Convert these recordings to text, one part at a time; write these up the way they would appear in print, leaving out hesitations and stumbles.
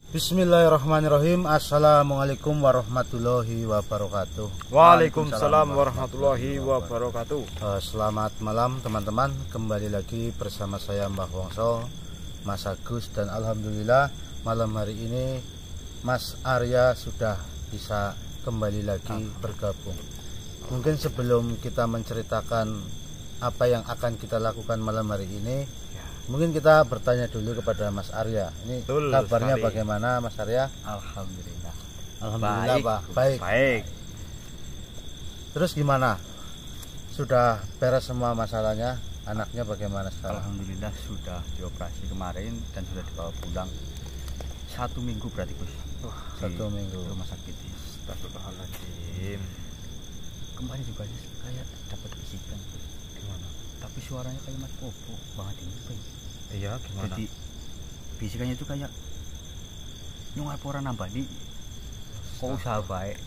Bismillahirrahmanirrahim. Assalamualaikum warahmatullahi wabarakatuh. Waalaikumsalam warahmatullahi wabarakatuh. Selamat malam teman-teman. Kembali lagi bersama saya Mbah Wongso, Mas Agus, dan alhamdulillah malam hari ini Mas Arya sudah bisa kembali lagi bergabung. Mungkin sebelum kita menceritakan apa yang akan kita lakukan malam hari ini, mungkin kita bertanya dulu kepada Mas Arya. Ini betul, kabarnya sekali. Bagaimana Mas Arya? Alhamdulillah. Alhamdulillah Pak. Baik. Terus gimana? Sudah beres semua masalahnya? Anaknya bagaimana sekarang? Alhamdulillah sudah dioperasi kemarin dan sudah dibawa pulang. 1 minggu berarti Gus. 1 minggu rumah sakit. Astagfirullahaladzim. Kemarin juga kayak dapat bisikan. Gimana? Tapi suaranya kayak mati kopo banget ini. Iya, gimana? Jadi bisikannya itu kayak nyungai pora nambah di kok usaha baik.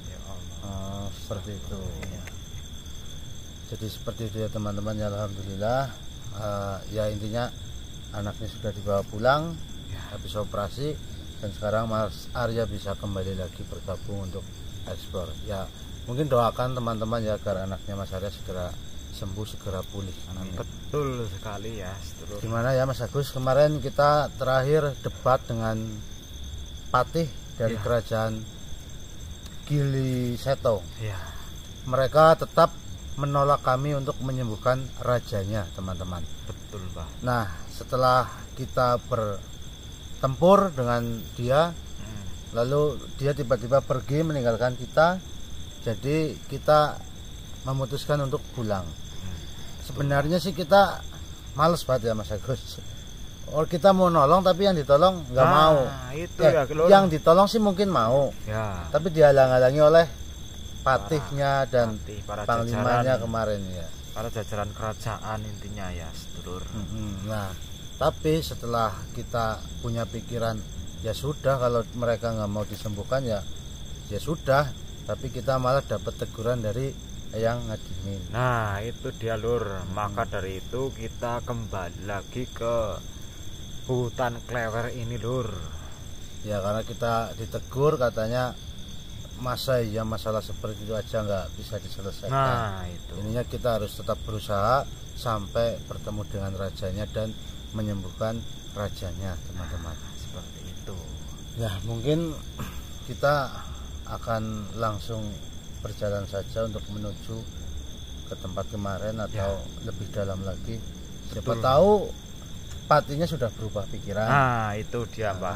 Ya Allah. Seperti itu. Ya. Jadi seperti itu ya teman-teman ya, alhamdulillah. Ya intinya anaknya sudah dibawa pulang, habis operasi, dan sekarang Mas Arya bisa kembali lagi bergabung untuk ekspor. Ya mungkin doakan teman-teman ya agar anaknya Mas Arya segera sembuh, segera pulih. Betul sekali ya. Seterus. Gimana ya Mas Agus, kemarin kita terakhir debat dengan patih dari kerajaan Gili Seto. Mereka tetap menolak kami untuk menyembuhkan rajanya, teman-teman. Betul Pak. Nah setelah kita bertempur dengan dia, lalu dia tiba-tiba pergi meninggalkan kita. Jadi kita memutuskan untuk pulang. Sebenarnya sih kita males banget ya Mas Agus. Kita mau nolong tapi yang ditolong nggak mau. Itu ya, yang ditolong sih mungkin mau. Ya. Tapi dihalang-halangi oleh patihnya dan para panglimanya kemarin ya. Para jajaran kerajaan intinya ya, sedulur. Nah, tapi setelah kita punya pikiran, ya sudah kalau mereka nggak mau disembuhkan ya sudah. Tapi kita malah dapat teguran dari yang ngadimin. Nah itu dia lur. Maka dari itu kita kembali lagi ke hutan Klewer ini lur. Ya karena kita ditegur, katanya masa ya masalah seperti itu aja nggak bisa diselesaikan. Nah itu ininya kita harus tetap berusaha sampai bertemu dengan rajanya dan menyembuhkan rajanya, teman-teman. Seperti itu ya. Mungkin kita akan langsung berjalan saja untuk menuju ke tempat kemarin atau lebih dalam lagi. Siapa tahu patinya sudah berubah pikiran. Nah itu dia Pak.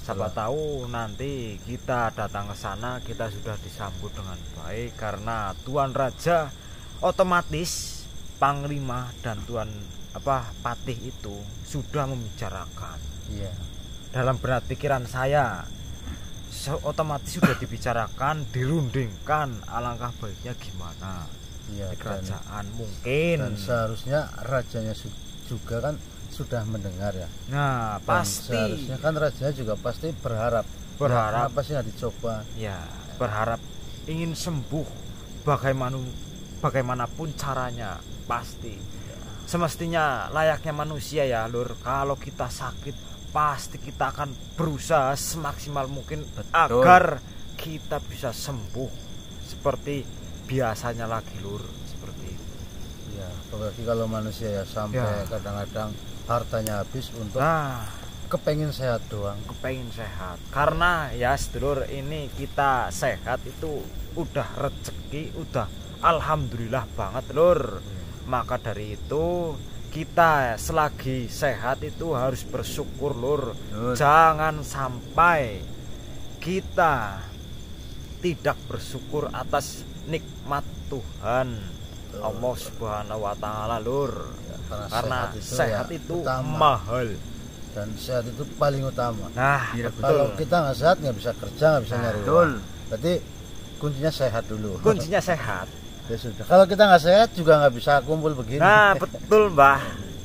Siapa tahu nanti kita datang ke sana kita sudah disambut dengan baik, karena Tuan Raja otomatis Panglima dan Tuan patih itu sudah membicarakan. Iya. Dalam benak pikiran saya otomatis sudah dibicarakan, dirundingkan alangkah baiknya gimana di kerajaan mungkin. Dan seharusnya rajanya juga kan sudah mendengar ya. Nah dan pasti seharusnya kan rajanya juga pasti berharap ya, apa sih nggak dicoba ya, berharap ingin sembuh bagaimanapun caranya. Pasti semestinya layaknya manusia ya lur, kalau kita sakit pasti kita akan berusaha semaksimal mungkin agar kita bisa sembuh seperti biasanya lagi lur. Seperti itu ya. Apalagi kalau manusia ya sampai kadang-kadang hartanya habis untuk kepengen sehat doang. Kepengen sehat, karena ya sedulur ini kita sehat itu udah rezeki, udah alhamdulillah banget lur. Maka dari itu kita selagi sehat itu harus bersyukur lur. Jangan sampai kita tidak bersyukur atas nikmat Tuhan Allah Subhanahu wa taala lur. Karena sehat itu mahal dan sehat itu paling utama. Nah kalau kita nggak sehat nggak bisa kerja, nggak bisa nyari uang. Berarti kuncinya sehat dulu. Kuncinya sehat. Ya sudah, kalau kita nggak sehat juga nggak bisa kumpul begini. Nah betul Mbah.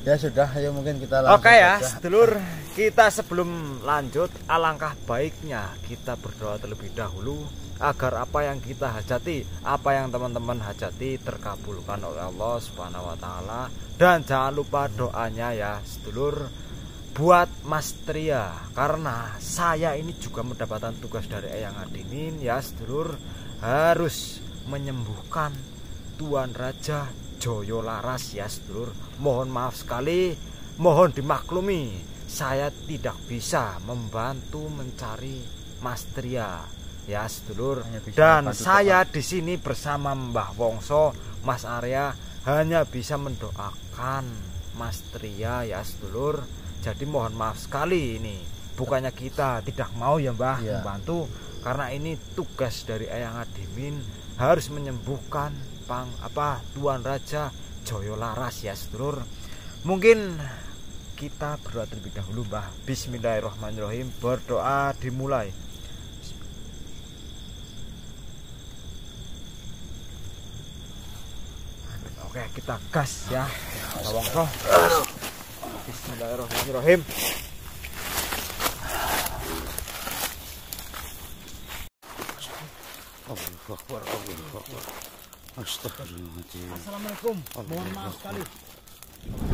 Ya sudah, ayo mungkin kita langsung. Oke ya sedulur, kita sebelum lanjut alangkah baiknya kita berdoa terlebih dahulu agar apa yang kita hajati, apa yang teman-teman hajati terkabulkan oleh Allah Subhanahu wa taala. Dan jangan lupa doanya ya sedulur, buat Mas Tria, karena saya ini juga mendapatkan tugas dari Eyang Adimin ya sedulur, harus menyembuhkan Tuan Raja Joyo Laras ya sedulur. Mohon maaf sekali, mohon dimaklumi, saya tidak bisa membantu mencari Mas Tria ya sedulur. Dan saya di sini bersama Mbah Wongso, Mas Arya hanya bisa mendoakan Mas Tria ya sedulur. Jadi mohon maaf sekali, ini bukannya kita tidak mau ya Mbah membantu, karena ini tugas dari Eyang Adimin harus menyembuhkan Tuan Raja Joyo Laras ya sedulur. Mungkin kita berdoa terlebih dahulu Mbah. Bismillahirrahmanirrahim. Berdoa dimulai. Oke, kita gas ya Mbah Wongso. Bismillahirrahmanirrahim. Allahu Akbar, Allahu Akbar. Astagfirullahaladzim. Assalamualaikum. Mohon maaf sekali.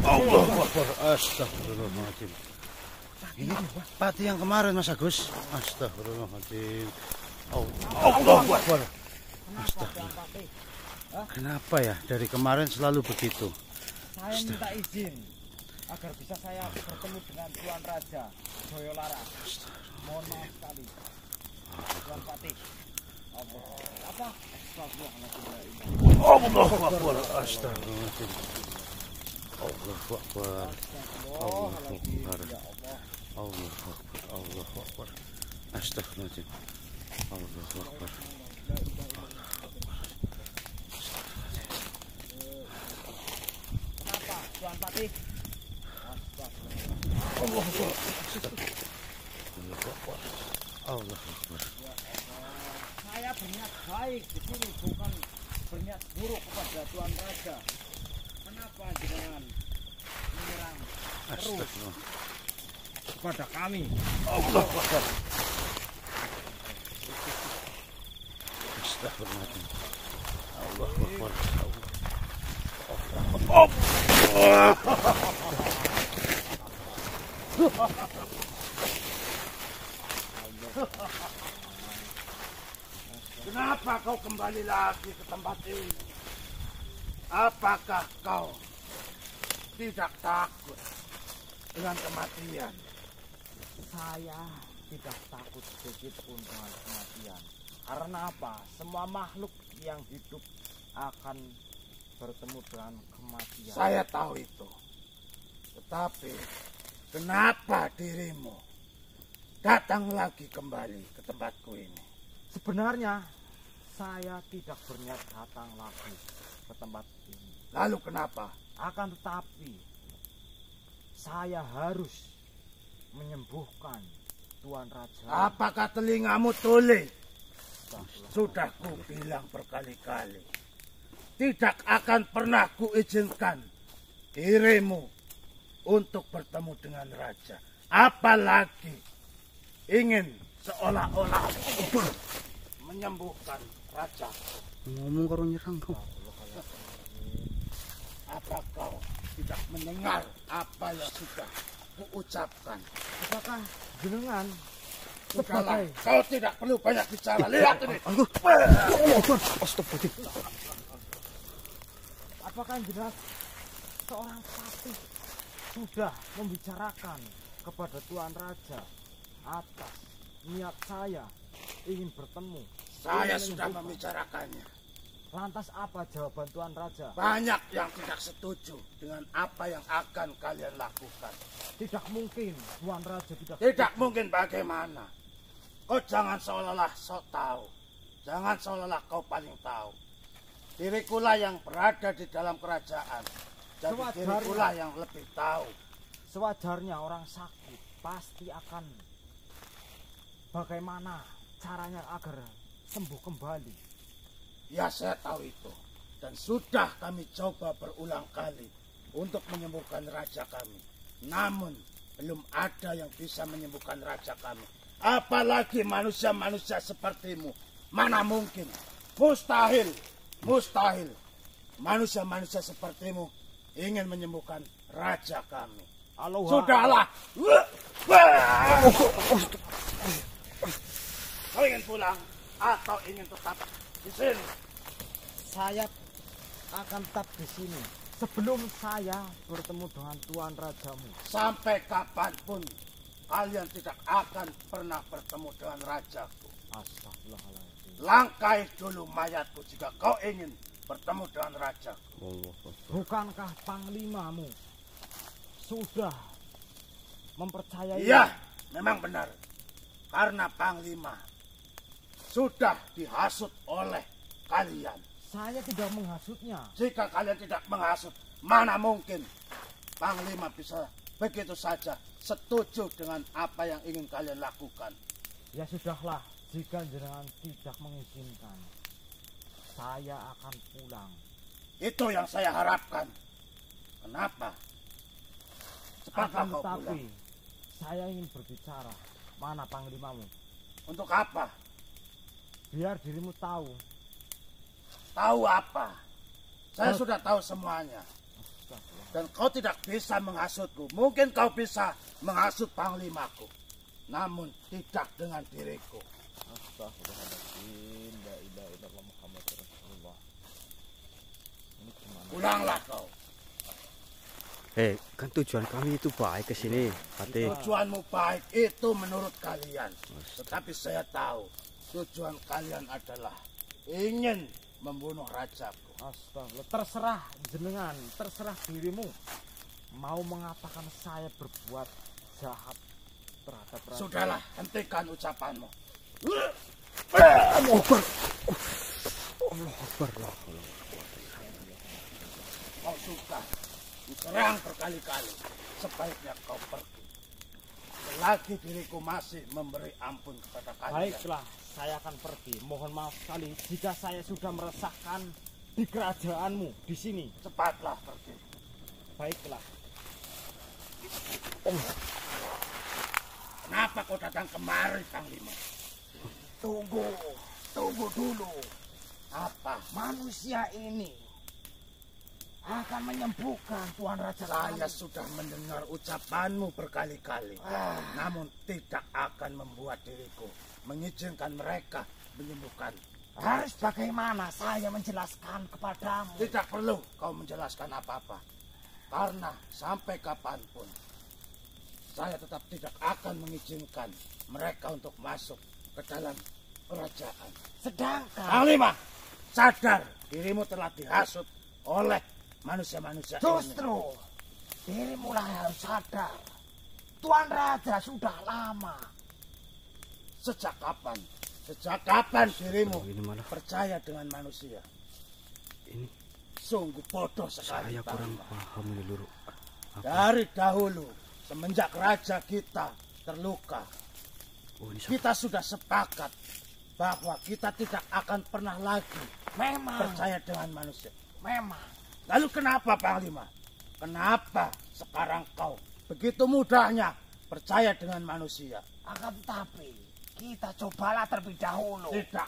Allahu Akbar. Astagfirullahaladzim. Ini pati yang kemarin Mas Agus. Astagfirullahaladzim. Allahu Akbar. Astagfirullah. Kenapa ya dari kemarin selalu begitu? Saya minta izin agar bisa saya bertemu dengan Tuan Raja Joyo Laras. Mohon maaf sekali Tuan Patih. Allahu Akbar. Astagfirullahaladzim. Allahu Akbar. Allahu Akbar. Allahu Akbar. Allahu Akbar. Astagfirullahaladzim. Allahu Akbar. Kenapa Tuan Patih? Allahu Akbar. Allahu Akbar. Saya berniat baik di sini, bukan berniat buruk kepada Tuan Raja. Kenapa jangan menyerang terus kepada kami? Allahu Akbar. Astagfirullahaladzim. Allahu Akbar. Kenapa kau kembali lagi ke tempat ini? Apakah kau tidak takut dengan kematian? Saya tidak takut sedikit pun dengan kematian. Karena apa? Semua makhluk yang hidup akan bertemu dengan kematian. Saya tahu itu. Tetapi kenapa dirimu datang lagi kembali ke tempatku ini? Sebenarnya saya tidak berniat datang lagi ke tempat ini. Lalu kenapa? Akan tetapi saya harus menyembuhkan Tuan Raja. Apakah telingamu tuli? Sudah ku bilang berkali-kali, tidak akan pernah kuizinkan dirimu untuk bertemu dengan raja. Apalagi ingin seolah-olah menyembuhkan raja. Ngomong karo nyerang kau. Apa kau tidak mendengar apa yang sudah kuucapkan? Apakah jenengan Sudahlah, kau tidak perlu banyak bicara. Lihat ini. Astagfirullahaladzim. apakah jelas seorang patih sudah membicarakan kepada Tuan Raja atas niat saya ingin bertemu? Saya sudah membicarakannya. Lantas apa jawaban Tuan Raja? Banyak yang tidak setuju dengan apa yang akan kalian lakukan. Tidak mungkin Tuan Raja tidak Tidak mungkin bagaimana? Kau jangan seolah-olah sok tahu. Jangan seolah-olah kau paling tahu. Dirikulah yang berada di dalam kerajaan. Jadi dirikulah yang lebih tahu. Sewajarnya orang sakit pasti akan bagaimana caranya agar sembuh kembali. Ya, saya tahu itu. Dan sudah kami coba berulang kali untuk menyembuhkan raja kami. Namun belum ada yang bisa menyembuhkan raja kami. Apalagi manusia-manusia sepertimu. Mana mungkin? Mustahil. Mustahil. Manusia-manusia sepertimu ingin menyembuhkan raja kami. Sudahlah. Kau ingin pulang atau ingin tetap di sini? Saya akan tetap di sini sebelum saya bertemu dengan Tuan Rajamu. Sampai kapanpun kalian tidak akan pernah bertemu dengan rajaku. Astagfirullahaladzim. Langkai dulu mayatku jika kau ingin bertemu dengan rajaku. Bukankah panglimamu sudah mempercayai? Iya, memang benar. Karena panglima sudah dihasut oleh kalian. Saya tidak menghasutnya. Jika kalian tidak menghasut, mana mungkin panglima bisa begitu saja setuju dengan apa yang ingin kalian lakukan. Ya sudahlah, jika jenengan tidak mengizinkan, saya akan pulang. Itu yang saya harapkan. Kenapa? Cepatlah Akan kau tetapi, pulang. saya ingin berbicara. Mana panglimamu? Untuk apa? Biar dirimu tahu. Tahu apa? Saya sudah tahu semuanya. Dan kau tidak bisa menghasutku. Mungkin kau bisa menghasut panglimaku, namun tidak dengan diriku. Astagfirullahaladzim, la ilaha illallah Muhammad Rasulullah. Ini gimana? Pulanglah kau. Kan tujuan kami itu baik ke sini, Patih. Tujuanmu baik itu menurut kalian. Tetapi saya tahu tujuan kalian adalah ingin membunuh rajaku. Astagfirullah, terserah jenengan, terserah dirimu. Mau mengatakan saya berbuat jahat terhadap raja. Sudahlah, hentikan ucapanmu. Allah Akbar. Kau suka diserang berkali-kali. Sebaiknya kau pergi. Selagi diriku masih memberi ampun kepada kalian. Baiklah, saya akan pergi. Mohon maaf sekali jika saya sudah meresahkan di kerajaanmu di sini. Cepatlah pergi. Baiklah. Kenapa kau datang kemari, Panglima? Tunggu dulu. Apa? Manusia ini akan menyembuhkan Tuan Raja. Saya sudah mendengar ucapanmu berkali-kali. Namun tidak akan membuat diriku mengizinkan mereka menyembuhkan. Harus bagaimana saya menjelaskan kepadamu? Tidak perlu kau menjelaskan apa-apa. Karena sampai kapanpun saya tetap tidak akan mengizinkan mereka untuk masuk ke dalam kerajaan. Sedangkan Panglima, sadar dirimu telah dihasut oleh manusia-manusia ini. justru dirimu lah yang harus sadar. Tuan Raja sudah lama. Sejak kapan? Sejak kapan dirimu Ini malah percaya dengan manusia? ini Sungguh bodoh sekali. saya kurang Panglima. paham ini Lur. Dari dahulu, semenjak raja kita terluka, Oh, ini kita sudah sepakat bahwa kita tidak akan pernah lagi percaya dengan manusia. Memang. Lalu kenapa, Panglima? Kenapa sekarang kau begitu mudahnya percaya dengan manusia? Akan tetapi kita cobalah terlebih dahulu. Tidak,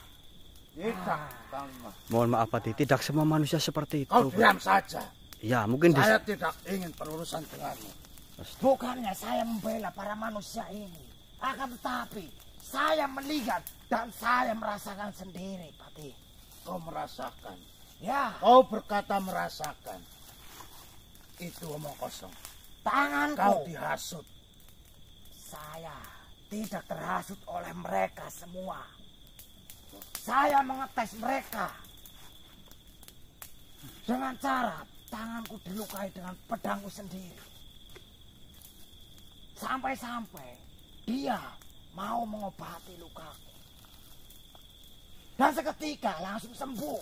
Panglima. mohon maaf Patih, tidak semua manusia seperti itu. Kau diam saja. Ya, mungkin Saya tidak ingin berurusan denganmu. Bukannya saya membela para manusia ini. Akan tetapi saya melihat dan saya merasakan sendiri, Patih. Kau merasakan. Ya, Kau berkata merasakan. Itu omong kosong. Kau tanganku. dihasut. Saya tidak terhasut oleh mereka semua. Saya mengetes mereka dengan cara tanganku dilukai dengan pedangku sendiri. Sampai-sampai dia mau mengobati lukaku. Dan seketika langsung sembuh.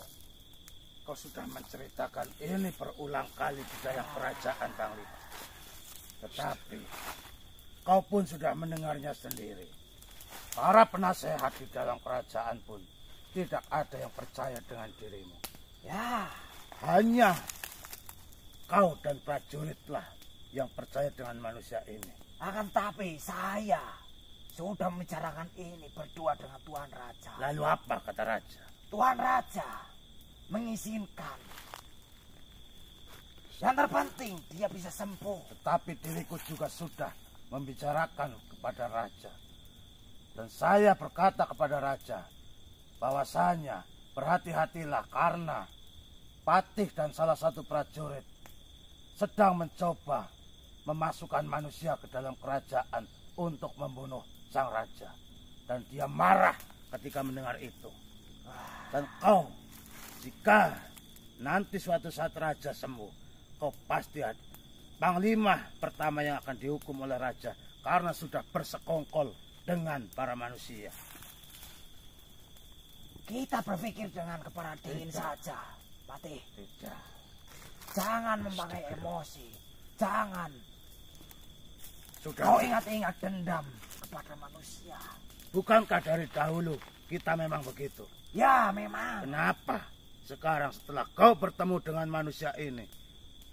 Kau sudah menceritakan ini berulang kali di dalam kerajaan, Panglima. Tetapi kau pun sudah mendengarnya sendiri. Para penasehat di dalam kerajaan pun tidak ada yang percaya dengan dirimu. Ya, Hanya kau dan prajuritlah yang percaya dengan manusia ini. akan tapi saya sudah membicarakan ini berdua dengan Tuan Raja. Lalu apa kata raja? Tuan Raja mengizinkan Yang terpenting dia bisa sembuh. Tetapi diriku juga sudah membicarakan kepada raja. Dan saya berkata kepada raja bahwasanya berhati-hatilah karena Patih dan salah satu prajurit sedang mencoba memasukkan manusia ke dalam kerajaan untuk membunuh sang raja. Dan dia marah ketika mendengar itu. Dan kau, jika nanti suatu saat raja sembuh, kau pasti ada panglima pertama yang akan dihukum oleh raja karena sudah bersekongkol dengan para manusia. Kita berpikir dengan kepala dingin saja, Patih. Tidak. Jangan memakai emosi. Jangan. Sudah. Kau ingat-ingat dendam kepada manusia. Bukankah dari dahulu kita memang begitu? Ya, memang. Kenapa sekarang setelah kau bertemu dengan manusia ini,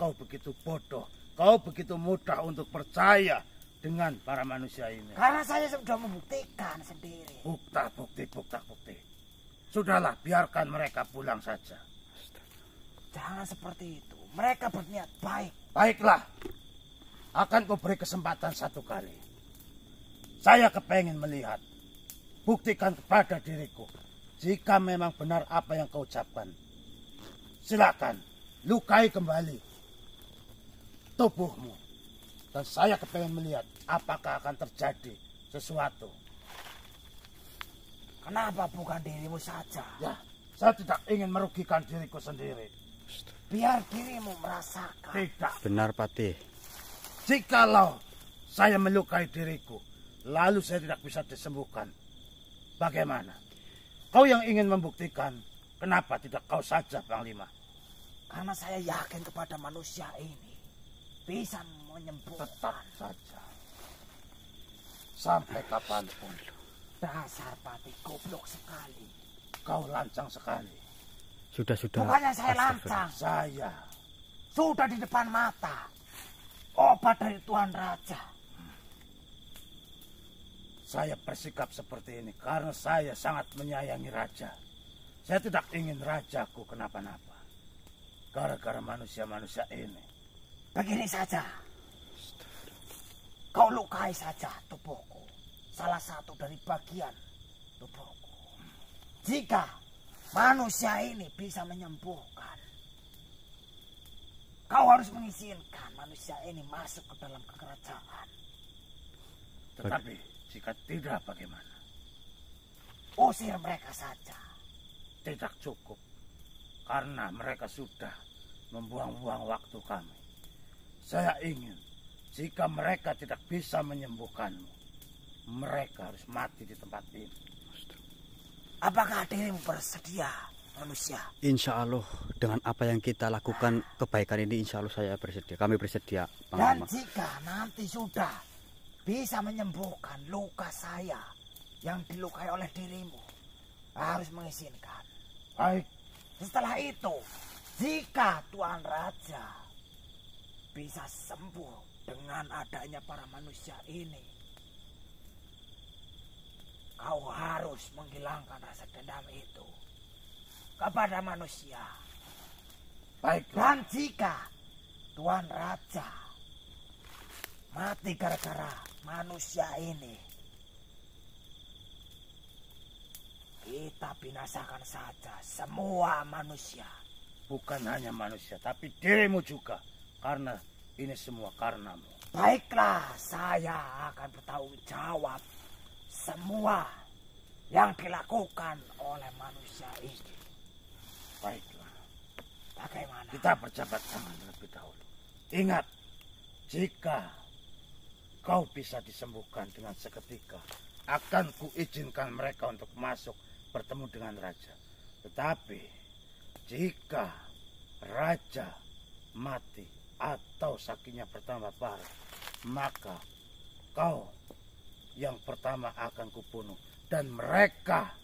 kau begitu bodoh, kau begitu mudah untuk percaya dengan para manusia ini? Karena saya sudah membuktikan sendiri. Bukti. Sudahlah, biarkan mereka pulang saja. Jangan seperti itu. Mereka berniat baik. Baiklah, akan ku beri kesempatan satu kali. Saya kepengen melihat. Buktikan kepada diriku jika memang benar apa yang kau ucapkan. Silakan, lukai kembali tubuhmu. Dan saya kepengen melihat apakah akan terjadi sesuatu. Kenapa bukan dirimu saja? Ya, saya tidak ingin merugikan diriku sendiri. Biar dirimu merasakan. Tidak. Benar, Patih. Jikalau saya melukai diriku, lalu saya tidak bisa disembuhkan. Bagaimana? Kau yang ingin membuktikan, kenapa tidak kau saja, Panglima? Karena saya yakin kepada manusia ini bisa menyembuhkan. Tetap saja. Sampai kapanpun. Dasar Patih goblok sekali. Kau lancang sekali. Sudah. Bukannya saya Astagfirullah. lancang. Saya. Sudah di depan mata. Obat dari Tuan Raja. Saya bersikap seperti ini karena saya sangat menyayangi raja. Saya tidak ingin rajaku kenapa-napa. Gara-gara manusia-manusia ini. Begini saja. Kau lukai saja tubuhku. Salah satu dari bagian tubuhku. Jika manusia ini bisa menyembuhkan, kau harus mengizinkan manusia ini masuk ke dalam kerajaan. Tetapi jika tidak bagaimana? Usir mereka saja. Tidak cukup. Karena mereka sudah membuang-buang waktu kami. Saya ingin jika mereka tidak bisa menyembuhkanmu, mereka harus mati di tempat ini. Apakah dirimu bersedia, manusia? Insya Allah dengan apa yang kita lakukan kebaikan ini, insya Allah saya bersedia. Kami bersedia, Dan Panglima. jika nanti sudah bisa menyembuhkan luka saya yang dilukai oleh dirimu, harus mengizinkan. Baik, Setelah itu, jika Tuan Raja bisa sembuh dengan adanya para manusia ini, kau harus menghilangkan rasa dendam itu kepada manusia. baik. Dan jika Tuan Raja mati gara-gara manusia ini, kita binasakan saja semua manusia. Bukan hanya manusia, tapi dirimu juga. Karena ini semua karenamu. Baiklah, saya akan bertanggung jawab semua yang dilakukan oleh manusia ini. Baiklah. Bagaimana? Kita berjabat tangan terlebih dahulu. Ingat, jika kau bisa disembuhkan dengan seketika, akan kuizinkan mereka untuk masuk bertemu dengan raja. Tetapi jika raja mati atau sakitnya bertambah parah, maka kau yang pertama akan kubunuh dan mereka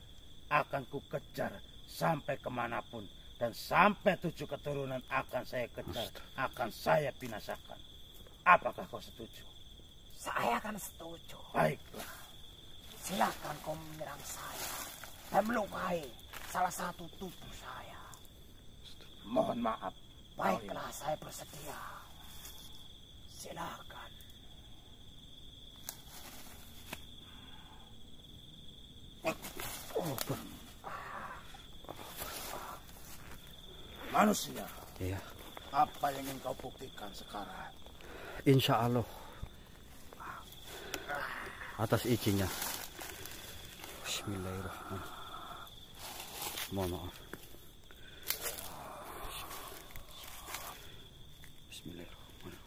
akan kukejar sampai kemanapun. Dan sampai 7 keturunan akan saya kejar, akan saya binasakan. Apakah kau setuju? Saya akan setuju. Baiklah. Silakan kau menyerang saya dan melukai salah satu tubuh saya. Mohon maaf, Baiklah, saya bersedia. Silakan. Manusia, Iya. apa yang ingin kau buktikan sekarang? Insya Allah atas izinnya. Bismillahirrahmanirrahim. Mohon maaf. Bismillahirrahmanirrahim.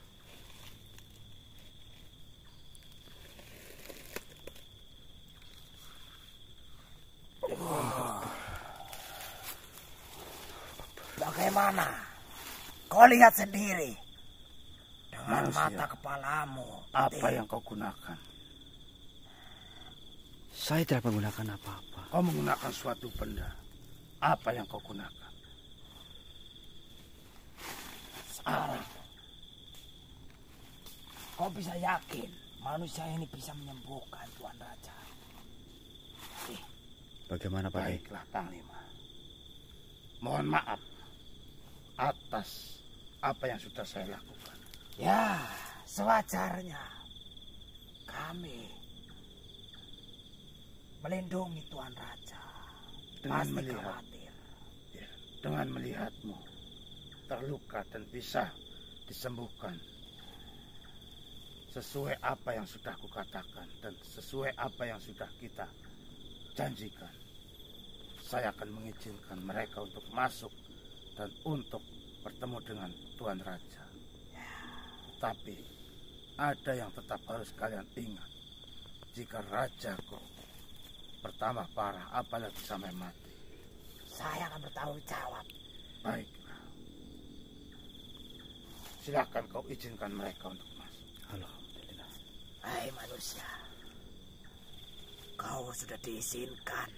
Bagaimana? Kau lihat sendiri dengan Manusia. mata kepalamu. Apa yang kau gunakan? Saya tidak menggunakan apa-apa. Kau menggunakan suatu benda. Apa yang kau gunakan? Sekarang kau bisa yakin manusia ini bisa menyembuhkan Tuan Raja. Bagaimana Pak? Baiklah Panglima. Mohon maaf atas apa yang sudah saya lakukan. Ya, sewajarnya kami melindungi Tuan Raja. Dengan Pasti melihat. khawatir. Ya, dengan melihatmu terluka dan bisa disembuhkan sesuai apa yang sudah kukatakan dan sesuai apa yang sudah kita janjikan, saya akan mengizinkan mereka untuk masuk dan untuk bertemu dengan Tuan Raja. Tapi ada yang tetap harus kalian ingat. Jika Rajaku pertama parah, apalagi sampai mati, Saya akan bertanggung jawab. baiklah. Silakan kau izinkan mereka untuk masuk. Alhamdulillah. Hai manusia, kau sudah diizinkan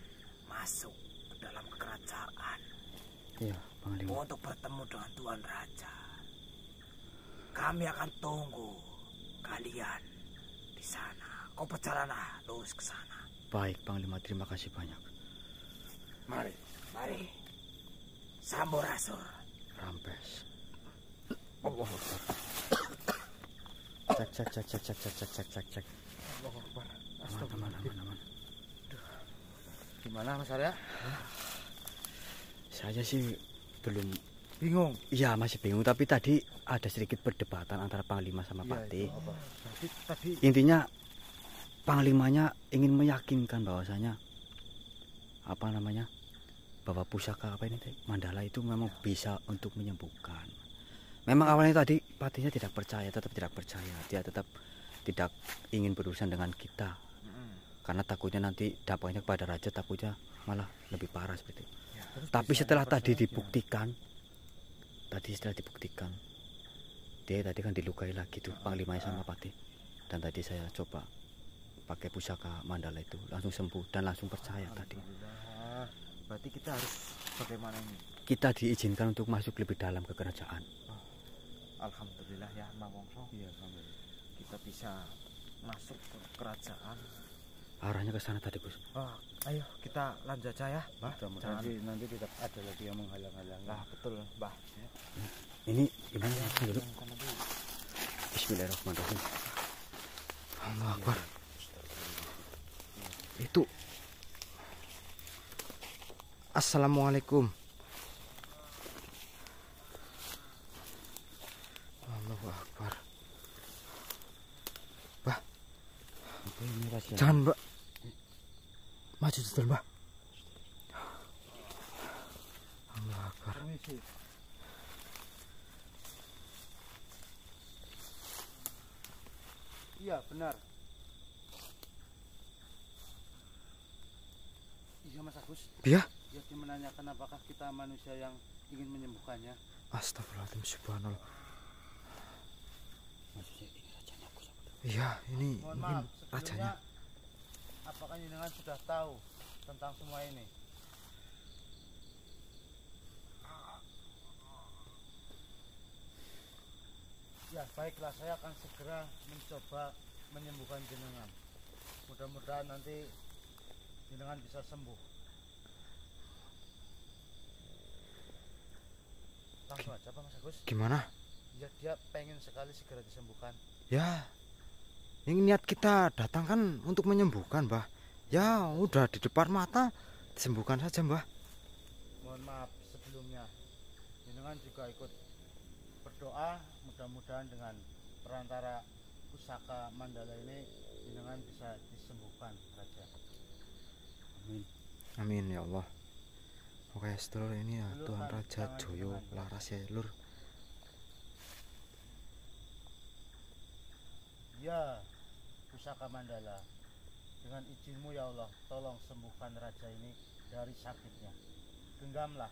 masuk ke dalam kerajaan Iya, Panglima. untuk bertemu dengan Tuan Raja. Kami akan tunggu kalian di sana. Kau berjalanlah lurus ke sana. Baik, Panglima. Terima kasih banyak. Mari. Mari, Sampurasun. Rampes. Allah Akbar. Cek. Aman. Gimana Mas Arya? Saya sih belum. Bingung. Iya, masih bingung. Tapi tadi ada sedikit perdebatan antara Panglima sama Patih. Tadi Intinya Panglimanya ingin meyakinkan bahwasanya bahwa pusaka mandala itu memang bisa untuk menyembuhkan. Memang awalnya tadi Patihnya tetap tidak percaya. Dia tetap tidak ingin berurusan dengan kita. Karena takutnya nanti dampaknya kepada raja, takutnya malah lebih parah seperti itu. Tapi setelah dibuktikan, dia tadi kan dilukai lagi tuh Panglimanya sama Patih. Dan tadi saya coba pakai pusaka mandala itu, langsung sembuh dan langsung percaya tadi. Berarti kita harus bagaimana ini? Kita diizinkan untuk masuk lebih dalam ke kerajaan. Alhamdulillah ya, Mang Wongso. Iya, Kita bisa masuk ke kerajaan. Arahnya ke sana tadi, Bos. Ayo kita lanjut aja ya, Mbah. mudah-mudahan nanti tidak ada lagi yang menghalang-halangi. Lah betul, Mbah. Ini gimana langsung dulu? Bismillahirrahmanirrahim. Allah Akbar. Itu Assalamualaikum. Allahu Akbar. Bah, apa ini rahasianya? jangan, Mbak. Maju sedikit, Mbak. Allahu Akbar. Permisi. Iya, benar. Iya, Mas Agus. Iya. Ya, dia menanyakan apakah kita manusia yang ingin menyembuhkannya. Astagfirullahaladzim, subhanallah. Maksudnya ini rajanya aku sama. Iya, ini Mohon mungkin maaf, rajanya. sebelumnya apakah jenengan sudah tahu tentang semua ini? Ya, baiklah, saya akan segera mencoba menyembuhkan jenengan. Mudah-mudahan nanti jenengan bisa sembuh. Langsung aja Pak Mas Agus. Gimana? Ya dia pengen sekali segera disembuhkan. Ya, yang niat kita datang kan untuk menyembuhkan, Mbah. Ya, udah di depan mata, disembuhkan saja, Mbah. Mohon maaf sebelumnya. Jenengan juga ikut berdoa, mudah-mudahan dengan perantara pusaka mandala ini jenengan bisa disembuhkan Raja. Amin. Amin ya Allah. Oke, sedulur ini ya Dulu Tuhan kan Raja tangan Joyo jenengan. Laras ya, Lur. Ya, pusaka mandala. Dengan izinmu ya Allah, tolong sembuhkan raja ini dari sakitnya. Genggamlah